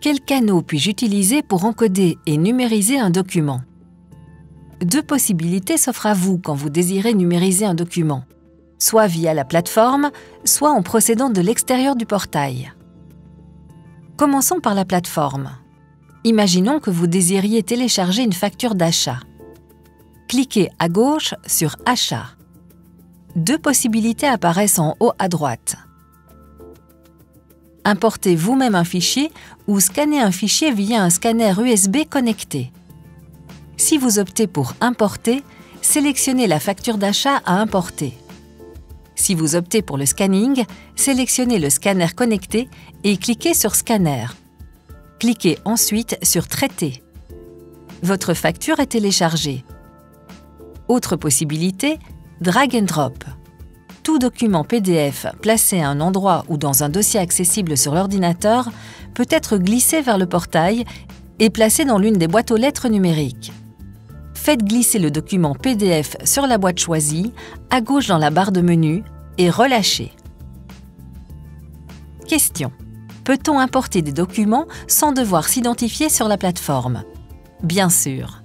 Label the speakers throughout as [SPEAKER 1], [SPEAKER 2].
[SPEAKER 1] Quels canaux puis-je utiliser pour encoder et numériser un document? Deux possibilités s'offrent à vous quand vous désirez numériser un document, soit via la plateforme, soit en procédant de l'extérieur du portail. Commençons par la plateforme. Imaginons que vous désiriez télécharger une facture d'achat. Cliquez à gauche sur « Achat ». Deux possibilités apparaissent en haut à droite. Importez vous-même un fichier ou scannez un fichier via un scanner USB connecté. Si vous optez pour « Importer », sélectionnez la facture d'achat à importer. Si vous optez pour le scanning, sélectionnez le scanner connecté et cliquez sur « Scanner ». Cliquez ensuite sur « Traiter ». Votre facture est téléchargée. Autre possibilité, drag and drop. Tout document PDF placé à un endroit ou dans un dossier accessible sur l'ordinateur peut être glissé vers le portail et placé dans l'une des boîtes aux lettres numériques. Faites glisser le document PDF sur la boîte choisie, à gauche dans la barre de menu, et relâchez. Question. Peut-on importer des documents sans devoir s'identifier sur la plateforme? Bien sûr.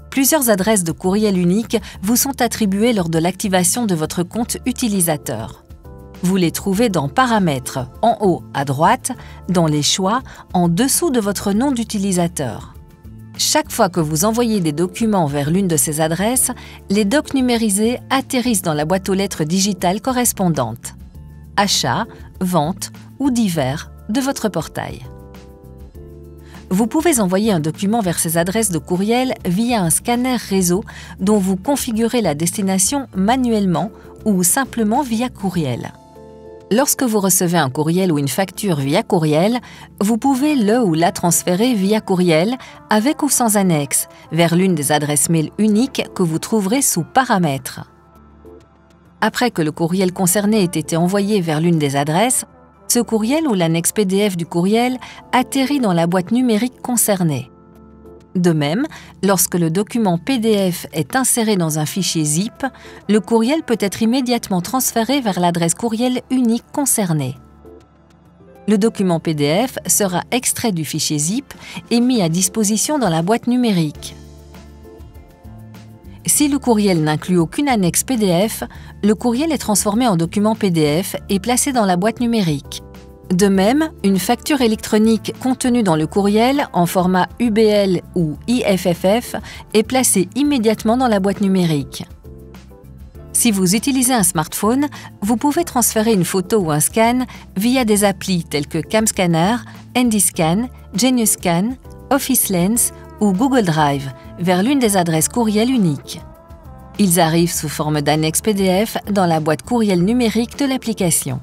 [SPEAKER 1] Plusieurs adresses de courriel uniques vous sont attribuées lors de l'activation de votre compte utilisateur. Vous les trouvez dans « Paramètres » en haut à droite, dans les choix en dessous de votre nom d'utilisateur. Chaque fois que vous envoyez des documents vers l'une de ces adresses, les docs numérisés atterrissent dans la boîte aux lettres digitale correspondante. Achat, vente ou divers de votre portail. Vous pouvez envoyer un document vers ces adresses de courriel via un scanner réseau dont vous configurez la destination manuellement ou simplement via courriel. Lorsque vous recevez un courriel ou une facture via courriel, vous pouvez le ou la transférer via courriel, avec ou sans annexe, vers l'une des adresses mail uniques que vous trouverez sous « Paramètres ». Après que le courriel concerné ait été envoyé vers l'une des adresses, ce courriel ou l'annexe PDF du courriel atterrit dans la boîte numérique concernée. De même, lorsque le document PDF est inséré dans un fichier zip, le courriel peut être immédiatement transféré vers l'adresse courriel unique concernée. Le document PDF sera extrait du fichier zip et mis à disposition dans la boîte numérique. Si le courriel n'inclut aucune annexe PDF, le courriel est transformé en document PDF et placé dans la boîte numérique. De même, une facture électronique contenue dans le courriel en format UBL ou IFFF est placée immédiatement dans la boîte numérique. Si vous utilisez un smartphone, vous pouvez transférer une photo ou un scan via des applis telles que CamScanner, HandyScan, GeniusScan, Office Lens ou Google Drive vers l'une des adresses courriel uniques. Ils arrivent sous forme d'annexe PDF dans la boîte courriel numérique de l'application.